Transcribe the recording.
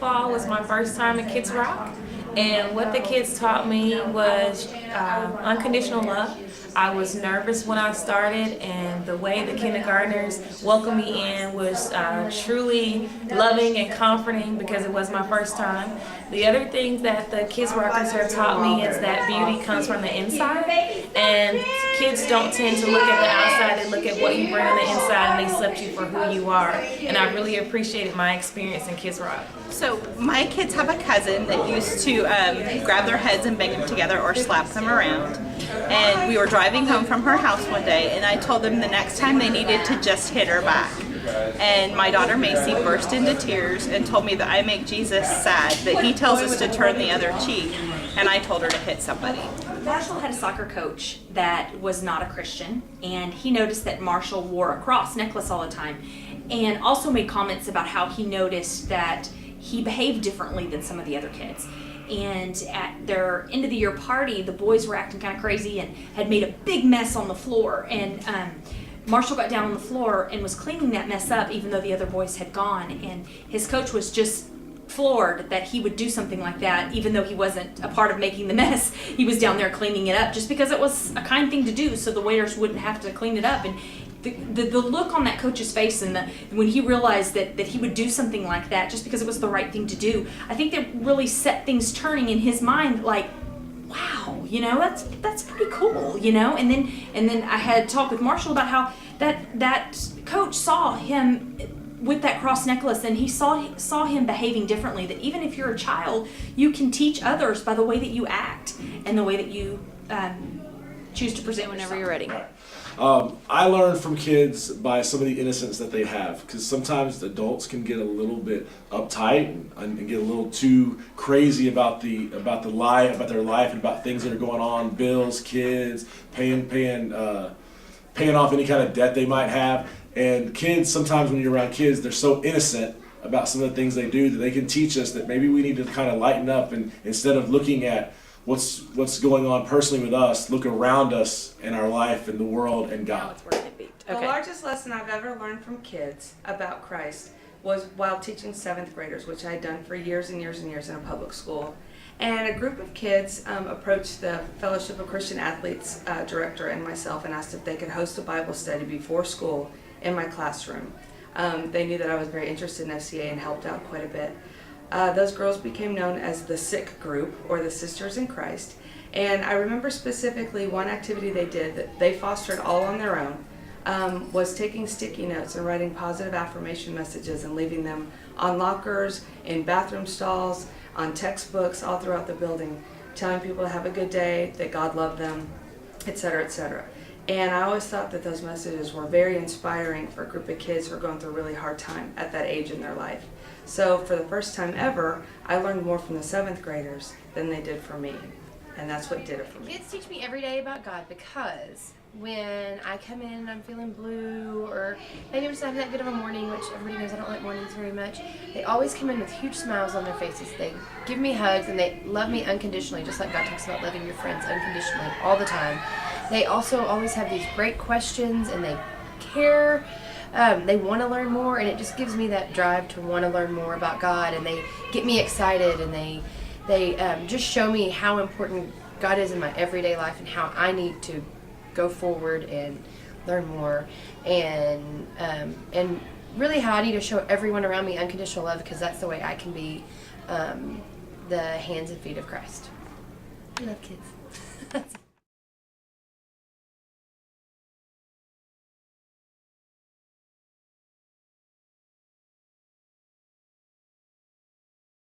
last fall was my first time at Kids Rock, and what the kids taught me was unconditional love. I was nervous when I started, and the way the kindergartners welcomed me in was truly loving and comforting because it was my first time. The other thing that the Kids Rockers have taught me is that beauty comes from the inside, and kids don't tend to look at the outside, they look at what you bring on the inside, and they accept you for who you are. And I really appreciated my experience in Kids Rock. So my kids have a cousin that used to grab their heads and bang them together or slap them around. And we were driving home from her house one day, and I told them the next time they needed to just hit her back. And my daughter Macy burst into tears and told me that I make Jesus sad, that he tells us to turn the other cheek, and I told her to hit somebody. Marshall had a soccer coach that was not a Christian, and he noticed that Marshall wore a cross necklace all the time, and also made comments about how he noticed that he behaved differently than some of the other kids. And at their end of the year party, the boys were acting kind of crazy and had made a big mess on the floor, and Marshall got down on the floor and was cleaning that mess up even though the other boys had gone, and his coach was just floored that he would do something like that even though he wasn't a part of making the mess. He was down there cleaning it up just because it was a kind thing to do so the waiters wouldn't have to clean it up. And the look on that coach's face and when he realized that he would do something like that just because it was the right thing to do, I think that really set things turning in his mind, like, wow, you know, that's pretty cool, you know. And then I had a talk with Marshall about how that coach saw him with that cross necklace, and he saw him behaving differently, that even if you're a child, you can teach others by the way that you act and the way that you choose to present whenever you're ready. I learn from kids by some of the innocence that they have, because sometimes adults can get a little bit uptight and get a little too crazy about their life and about things that are going on, bills, kids, paying off any kind of debt they might have. And kids, sometimes when you're around kids, they're so innocent about some of the things they do that they can teach us that maybe we need to kind of lighten up, and instead of looking at what's going on personally with us, look around us in our life and the world and God. The largest lesson I've ever learned from kids about Christ was while teaching 7th graders, which I had done for years and years and years in a public school. And a group of kids approached the Fellowship of Christian Athletes director and myself and asked if they could host a Bible study before school in my classroom. They knew that I was very interested in FCA and helped out quite a bit. Those girls became known as the SICK group, or the Sisters in Christ. And I remember specifically one activity they did that they fostered all on their own, was taking sticky notes and writing positive affirmation messages and leaving them on lockers, in bathroom stalls, on textbooks, all throughout the building, telling people to have a good day, that God loved them, etc., etc. And I always thought that those messages were very inspiring for a group of kids who are going through a really hard time at that age in their life. So for the first time ever, I learned more from the 7th graders than they did from me. And that's what did it for me. Kids teach me every day about God, because when I come in and I'm feeling blue, or maybe I'm just having that good of a morning, which everybody knows I don't like mornings very much, they always come in with huge smiles on their faces. They give me hugs and they love me unconditionally, just like God talks about loving your friends unconditionally all the time. They also always have these great questions, and they care. They want to learn more, and it just gives me that drive to want to learn more about God, and they get me excited, and they just show me how important God is in my everyday life and how I need to go forward and learn more, and really how I need to show everyone around me unconditional love, because that's the way I can be the hands and feet of Christ. I love kids.